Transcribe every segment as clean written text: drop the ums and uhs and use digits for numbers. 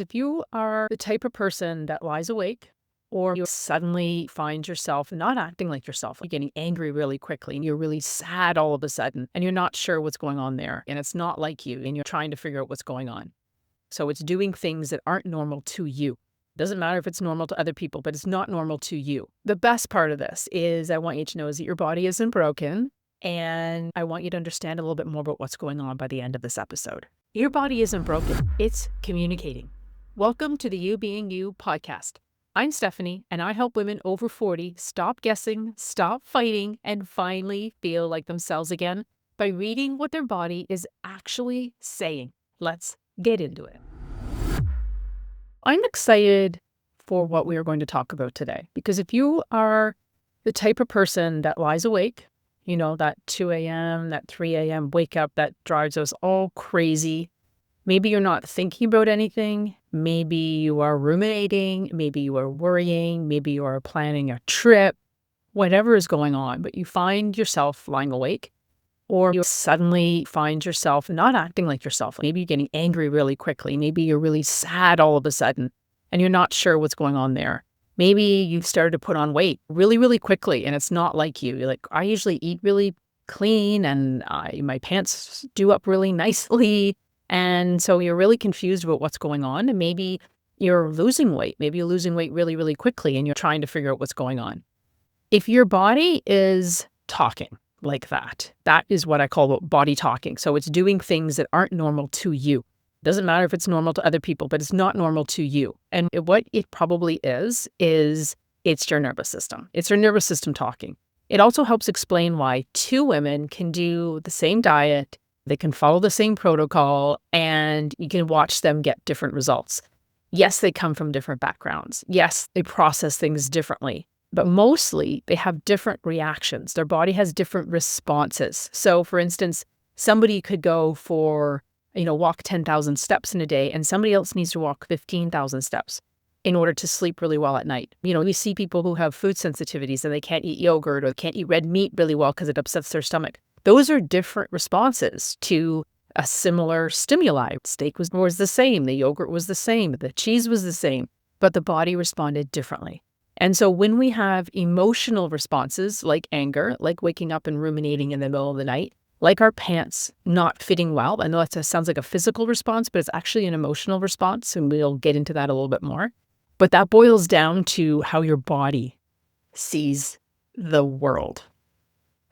If you are the type of person that lies awake, or you suddenly find yourself not acting like yourself, you're getting angry really quickly and you're really sad all of a sudden and you're not sure what's going on there and it's not like you and you're trying to figure out what's going on. So it's doing things that aren't normal to you. Doesn't matter if it's normal to other people, but it's not normal to you. The best part of this is I want you to know is that your body isn't broken, and I want you to understand a little bit more about what's going on by the end of this episode. Your body isn't broken, it's communicating. Welcome to the You Being You podcast. I'm Stephanie, and I help women over 40 stop guessing, stop fighting, and finally feel like themselves again by reading what their body is actually saying. Let's get into it. I'm excited for what we are going to talk about today, because if you are the type of person that lies awake, you know, that 2 a.m., that 3 a.m. wake up that drives us all crazy. Maybe you're not thinking about anything. Maybe you are ruminating. Maybe you are worrying. Maybe you are planning a trip. Whatever is going on, but you find yourself lying awake, or you suddenly find yourself not acting like yourself. Maybe you're getting angry really quickly. Maybe you're really sad all of a sudden and you're not sure what's going on there. Maybe you've started to put on weight really, really quickly and it's not like you. You're like, I usually eat really clean and my pants do up really nicely. And so you're really confused about what's going on. And maybe you're losing weight. Maybe you're losing weight really, really quickly and you're trying to figure out what's going on. If your body is talking like that, that is what I call body talking. So it's doing things that aren't normal to you. Doesn't matter if it's normal to other people, but it's not normal to you. And what it probably is it's your nervous system. It's your nervous system talking. It also helps explain why two women can do the same diet, they can follow the same protocol, and you can watch them get different results. Yes, they come from different backgrounds. Yes, they process things differently, but mostly they have different reactions. Their body has different responses. So for instance, somebody could go for walk 10,000 steps in a day, and somebody else needs to walk 15,000 steps in order to sleep really well at night. We see people who have food sensitivities and they can't eat yogurt or can't eat red meat really well because it upsets their stomach. Those are different responses to a similar stimuli. Steak was the same, the yogurt was the same, the cheese was the same, but the body responded differently. And so when we have emotional responses like anger, like waking up and ruminating in the middle of the night, like our pants not fitting well. I know that sounds like a physical response, but it's actually an emotional response, and we'll get into that a little bit more. But that boils down to how your body sees the world.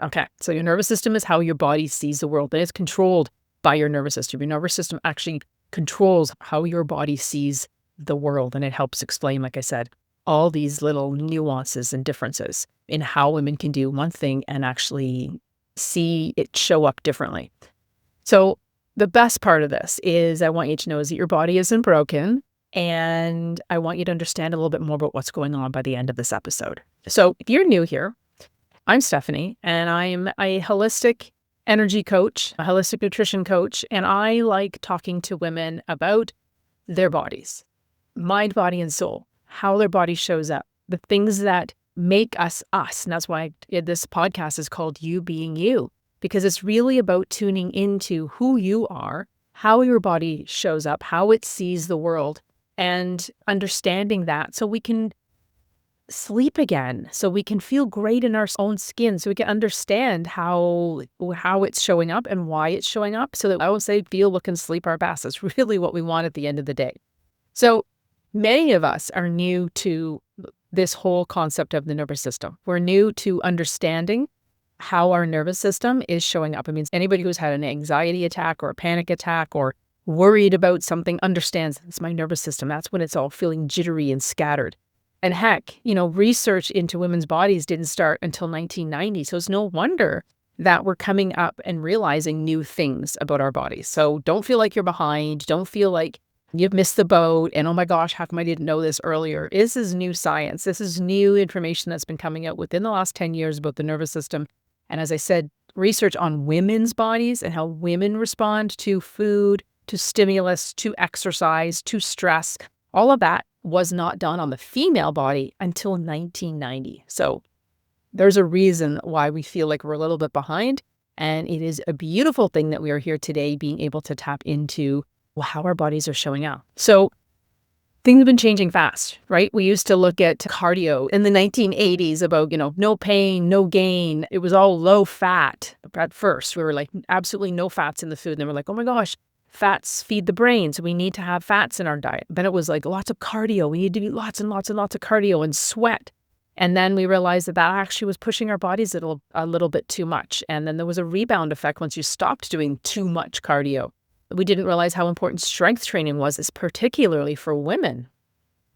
Okay, so your nervous system is how your body sees the world, and it's controlled by your nervous system. Your nervous system actually controls how your body sees the world, and it helps explain, like I said, all these little nuances and differences in how women can do one thing and actually see it show up differently. So the best part of this is I want you to know is that your body isn't broken, and I want you to understand a little bit more about what's going on by the end of this episode. So if you're new here, I'm Stephanie, and I'm a holistic energy coach, a holistic nutrition coach, and I like talking to women about their bodies, mind, body, and soul, how their body shows up, the things that make us us. And that's why this podcast is called You Being You, because it's really about tuning into who you are, how your body shows up, how it sees the world, and understanding that so we can sleep again, so we can feel great in our own skin, so we can understand how it's showing up and why it's showing up, so that I would say feel, look, and sleep our best. That's really what we want at the end of the day. So many of us are new to this whole concept of the nervous system. We're new to understanding how our nervous system is showing up. It means anybody who's had an anxiety attack or a panic attack or worried about something understands it's my nervous system. That's when it's all feeling jittery and scattered. And heck, research into women's bodies didn't start until 1990. So it's no wonder that we're coming up and realizing new things about our bodies. So don't feel like you're behind. Don't feel like you've missed the boat and, oh my gosh, how come I didn't know this earlier? This is new science. This is new information that's been coming out within the last 10 years about the nervous system. And as I said, research on women's bodies and how women respond to food, to stimulus, to exercise, to stress, all of that was not done on the female body until 1990. So there's a reason why we feel like we're a little bit behind. And it is a beautiful thing that we are here today being able to tap into how our bodies are showing up. So things have been changing fast, right? We used to look at cardio in the 1980s about, no pain, no gain. It was all low fat at first. We were like, absolutely no fats in the food. And they were like, oh my gosh, fats feed the brain. So we need to have fats in our diet. Then it was like lots of cardio. We need to do lots and lots and lots of cardio and sweat. And then we realized that actually was pushing our bodies a little bit too much. And then there was a rebound effect once you stopped doing too much cardio. We didn't realize how important strength training was, particularly for women,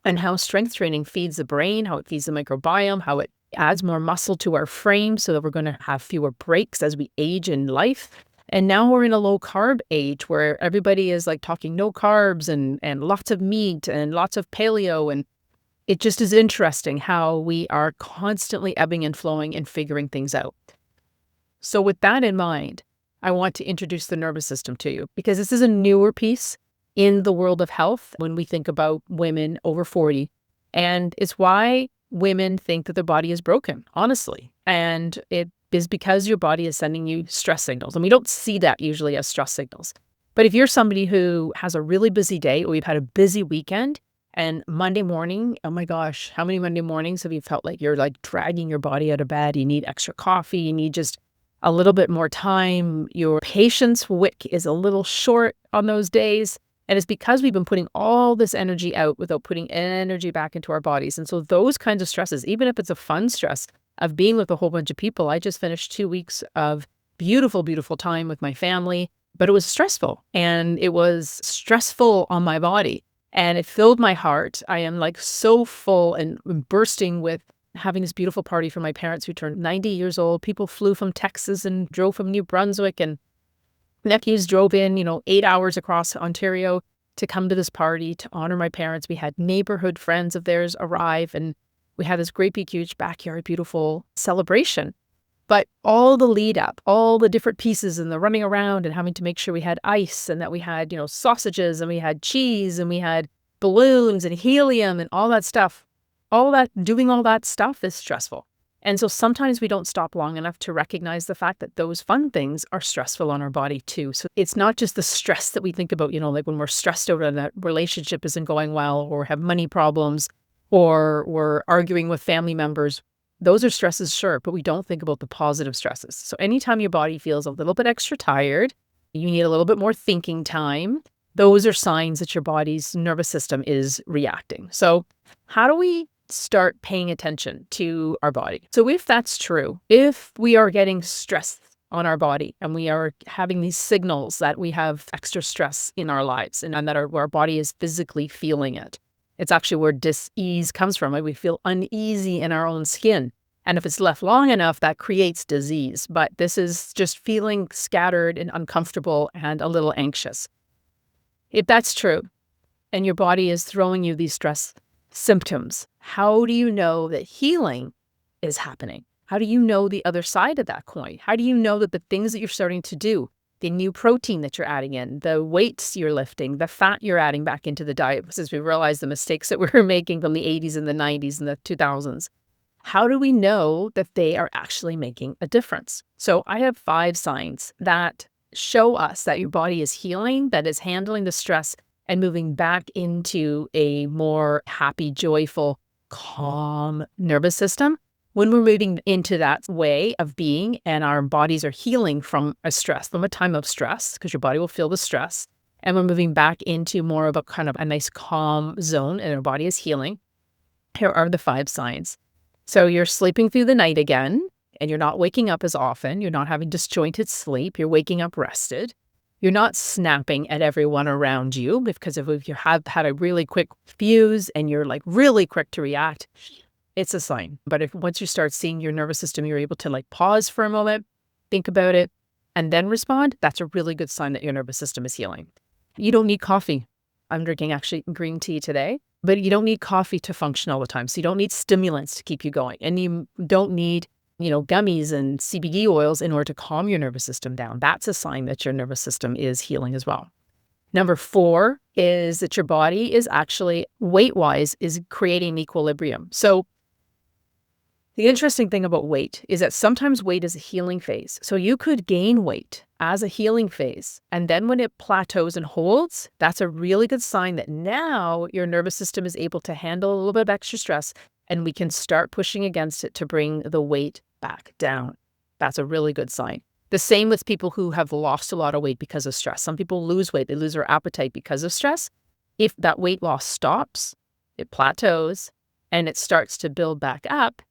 and how strength training feeds the brain, how it feeds the microbiome, how it adds more muscle to our frame so that we're going to have fewer breaks as we age in life. And now we're in a low carb age where everybody is like talking no carbs and lots of meat and lots of paleo. And it just is interesting how we are constantly ebbing and flowing and figuring things out. So with that in mind, I want to introduce the nervous system to you because this is a newer piece in the world of health when we think about women over 40. And it's why women think that their body is broken, honestly. And it is because your body is sending you stress signals. And we don't see that usually as stress signals. But if you're somebody who has a really busy day or you've had a busy weekend and Monday morning, oh my gosh, how many Monday mornings have you felt like you're like dragging your body out of bed? You need extra coffee. You need just a little bit more time. Your patience wick is a little short on those days. And it's because we've been putting all this energy out without putting energy back into our bodies. And so those kinds of stresses, even if it's a fun stress of being with a whole bunch of people, I just finished 2 weeks of beautiful, beautiful time with my family, but it was stressful and it was stressful on my body and it filled my heart. I am like so full and bursting with having this beautiful party for my parents who turned 90 years old. People flew from Texas and drove from New Brunswick, and nephews drove in, 8 hours across Ontario to come to this party to honor my parents. We had neighborhood friends of theirs arrive, and we had this great big huge backyard, beautiful celebration. But all the lead up, all the different pieces and the running around and having to make sure we had ice and that we had, sausages and we had cheese and we had balloons and helium and all that stuff. Doing all that stuff is stressful. And so sometimes we don't stop long enough to recognize the fact that those fun things are stressful on our body too. So it's not just the stress that we think about, like when we're stressed out and that relationship isn't going well or have money problems or we're arguing with family members. Those are stresses, sure, but we don't think about the positive stresses. So anytime your body feels a little bit extra tired, you need a little bit more thinking time, those are signs that your body's nervous system is reacting. So how do we start paying attention to our body? So if that's true, if we are getting stress on our body and we are having these signals that we have extra stress in our lives and that our body is physically feeling it, it's actually where dis-ease comes from. Right? We feel uneasy in our own skin. And if it's left long enough, that creates disease. But this is just feeling scattered and uncomfortable and a little anxious. If that's true, and your body is throwing you these stress symptoms, how do you know that healing is happening? How do you know the other side of that coin? How do you know that the things that you're starting to do, the new protein that you're adding in, the weights you're lifting, the fat you're adding back into the diet, since we realize the mistakes that we were making from the 80s and the 90s and the 2000s, how do we know that they are actually making a difference? So I have 5 signs that show us that your body is healing, that is handling the stress and moving back into a more happy, joyful, calm nervous system. When we're moving into that way of being and our bodies are healing from a time of stress, because your body will feel the stress, and we're moving back into more of a kind of a nice calm zone and our body is healing, here are the 5 signs. So you're sleeping through the night again, and you're not waking up as often. You're not having disjointed sleep. You're waking up rested. You're not snapping at everyone around you, because if you have had a really quick fuse and you're like really quick to react, it's a sign. But if once you start seeing your nervous system, you're able to like pause for a moment, think about it, and then respond, that's a really good sign that your nervous system is healing. You don't need coffee. I'm drinking actually green tea today, but you don't need coffee to function all the time. So you don't need stimulants to keep you going. And you don't need gummies and CBD oils in order to calm your nervous system down. That's a sign that your nervous system is healing as well. Number 4 is that your body is actually, weight-wise, is creating equilibrium. So The interesting thing about weight is that sometimes weight is a healing phase. So you could gain weight as a healing phase. And then when it plateaus and holds, that's a really good sign that now your nervous system is able to handle a little bit of extra stress and we can start pushing against it to bring the weight back down. That's a really good sign. The same with people who have lost a lot of weight because of stress. Some people lose weight, they lose their appetite because of stress. If that weight loss stops, it plateaus, and it starts to build back up,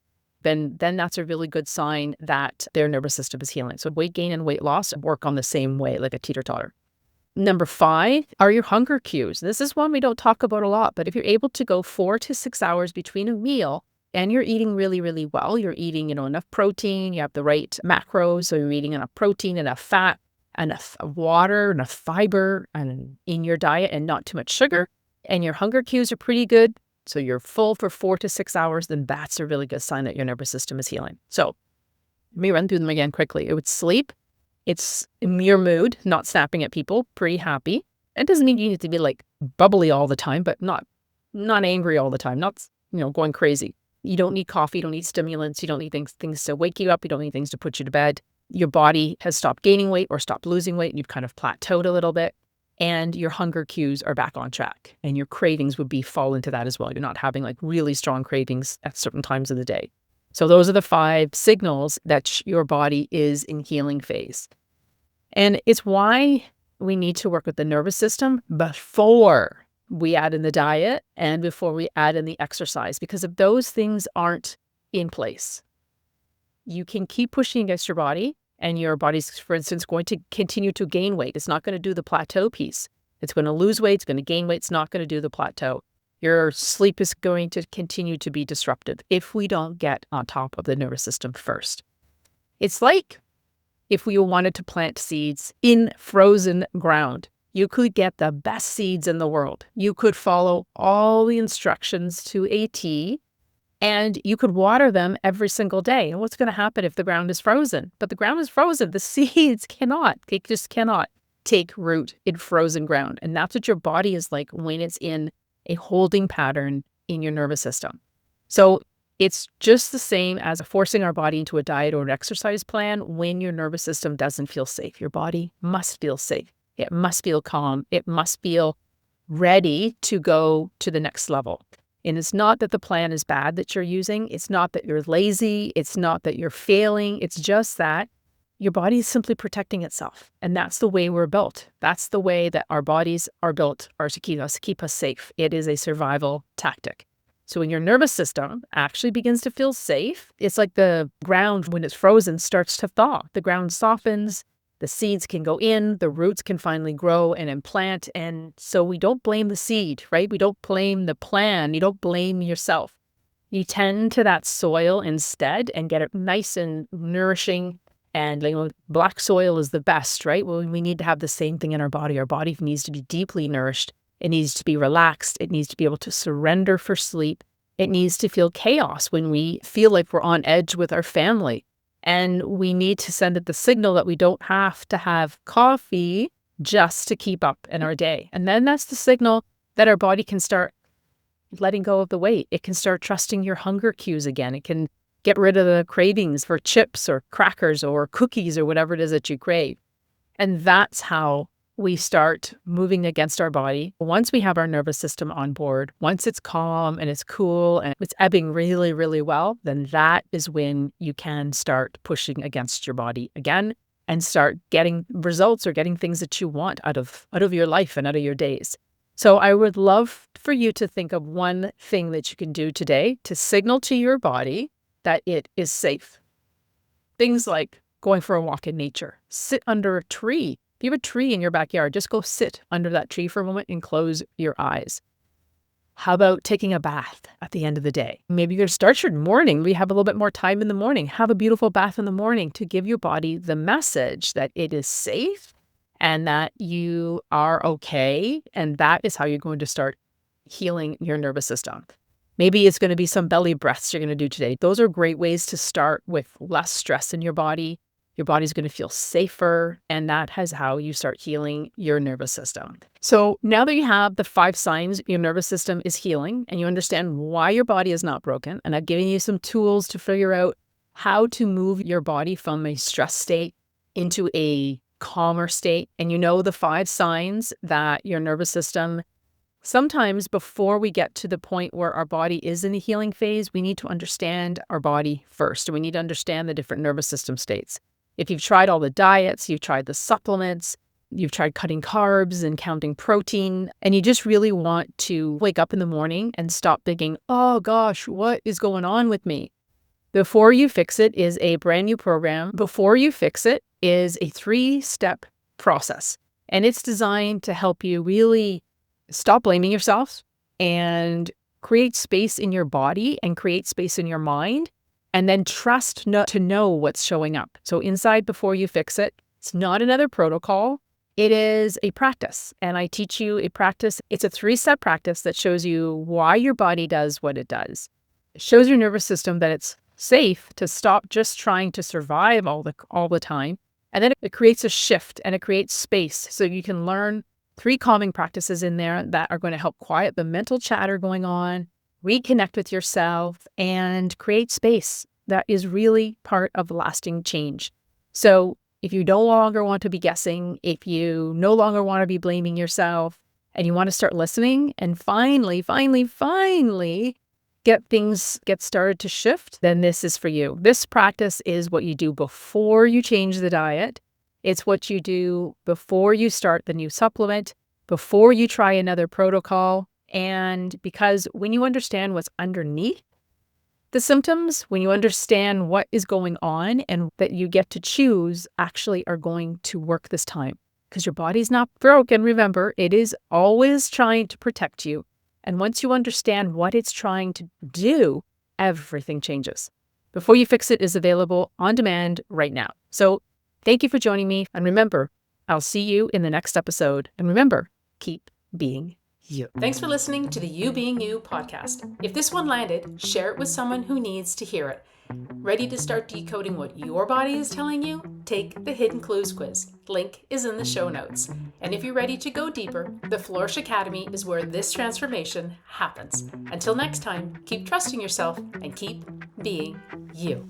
then that's a really good sign that their nervous system is healing. So weight gain and weight loss work on the same way, like a teeter-totter. Number 5 are your hunger cues. This is one we don't talk about a lot, but if you're able to go 4 to 6 hours between a meal and you're eating really, really well, you're eating, enough protein, you have the right macros, so you're eating enough protein, enough fat, enough water, enough fiber and in your diet and not too much sugar, and your hunger cues are pretty good, so you're full for 4 to 6 hours, then that's a really good sign that your nervous system is healing. So let me run through them again quickly. It would sleep. It's your mood, not snapping at people, pretty happy. It doesn't mean you need to be like bubbly all the time, but not angry all the time, not, going crazy. You don't need coffee, you don't need stimulants, you don't need things to wake you up, you don't need things to put you to bed. Your body has stopped gaining weight or stopped losing weight, and you've kind of plateaued a little bit. And your hunger cues are back on track, and your cravings would fall into that as well. You're not having like really strong cravings at certain times of the day. So those are the 5 signals that your body is in healing phase. And it's why we need to work with the nervous system before we add in the diet and before we add in the exercise, because if those things aren't in place, you can keep pushing against your body. And your body's, for instance, going to continue to gain weight. It's not going to do the plateau piece. It's going to lose weight. It's going to gain weight. It's not going to do the plateau. Your sleep is going to continue to be disrupted if we don't get on top of the nervous system first. It's like if we wanted to plant seeds in frozen ground. You could get the best seeds in the world. You could follow all the instructions to a T, and you could water them every single day. And what's going to happen if the ground is frozen? But the ground is frozen. The seeds they just cannot take root in frozen ground. And that's what your body is like when it's in a holding pattern in your nervous system. So it's just the same as forcing our body into a diet or an exercise plan when your nervous system doesn't feel safe. Your body must feel safe. It must feel calm. It must feel ready to go to the next level. And it's not that the plan is bad that you're using. It's not that you're lazy. It's not that you're failing. It's just that your body is simply protecting itself. And that's the way we're built. That's the way that our bodies are built, are to keep us safe. It is a survival tactic. So when your nervous system actually begins to feel safe, it's like the ground, when it's frozen, starts to thaw. The ground softens. The seeds can go in, the roots can finally grow and implant. And so we don't blame the seed, right? We don't blame the plan. You don't blame yourself. You tend to that soil instead and get it nice and nourishing. And black soil is the best, right? Well, we need to have the same thing in our body. Our body needs to be deeply nourished. It needs to be relaxed. It needs to be able to surrender for sleep. It needs to feel chaos when we feel like we're on edge with our family. And we need to send it the signal that we don't have to have coffee just to keep up in our day. And then that's the signal that our body can start letting go of the weight. It can start trusting your hunger cues again. It can get rid of the cravings for chips or crackers or cookies or whatever it is that you crave. And that's how we start moving against our body. Once we have our nervous system on board, once it's calm and it's cool and it's ebbing really, really well, then that is when you can start pushing against your body again and start getting results or getting things that you want out of your life and out of your days. So I would love for you to think of one thing that you can do today to signal to your body that it is safe. Things like going for a walk in nature, sit under a tree. If you have a tree in your backyard, just go sit under that tree for a moment and close your eyes. How about taking a bath at the end of the day? Maybe you're going to start your morning. We have a little bit more time in the morning. Have a beautiful bath in the morning to give your body the message that it is safe and that you are okay. And that is how you're going to start healing your nervous system. Maybe it's going to be some belly breaths you're going to do today. Those are great ways to start with less stress in your body. Your body's going to feel safer, and that is how you start healing your nervous system. So now that you have the 5 signs your nervous system is healing and you understand why your body is not broken, and I've given you some tools to figure out how to move your body from a stress state into a calmer state, and you know the 5 signs that your nervous system, sometimes before we get to the point where our body is in the healing phase, we need to understand our body first. We need to understand the different nervous system states. If you've tried all the diets, you've tried the supplements, you've tried cutting carbs and counting protein, and you just really want to wake up in the morning and stop thinking, oh gosh, what is going on with me? Before You Fix It is a brand new program. Before You Fix It is a 3-step process, and it's designed to help you really stop blaming yourself and create space in your body and create space in your mind, and then trust to know what's showing up. So inside Before You Fix It, it's not another protocol. It is a practice, and I teach you a practice. It's a 3-step practice that shows you why your body does what it does. It shows your nervous system that it's safe to stop just trying to survive all the time. And then it creates a shift and it creates space so you can learn 3 calming practices in there that are going to help quiet the mental chatter going on, reconnect with yourself, and create space that is really part of lasting change. So if you no longer want to be guessing, if you no longer want to be blaming yourself, and you want to start listening and finally get started to shift, then this is for you. This practice is what you do before you change the diet. It's what you do before you start the new supplement, before you try another protocol. And because when you understand what's underneath the symptoms, when you understand what is going on and that you get to choose, actually are going to work this time. Because your body's not broken, remember, it is always trying to protect you. And once you understand what it's trying to do, everything changes. Before You Fix It is available on demand right now. So thank you for joining me. And remember, I'll see you in the next episode. And remember, keep being you. Thanks for listening to the You Being You podcast. If this one landed, share it with someone who needs to hear it. Ready to start decoding what your body is telling you? Take the Hidden Clues quiz. Link is in the show notes. And if you're ready to go deeper, the Flourish Academy is where this transformation happens. Until next time, keep trusting yourself and keep being you.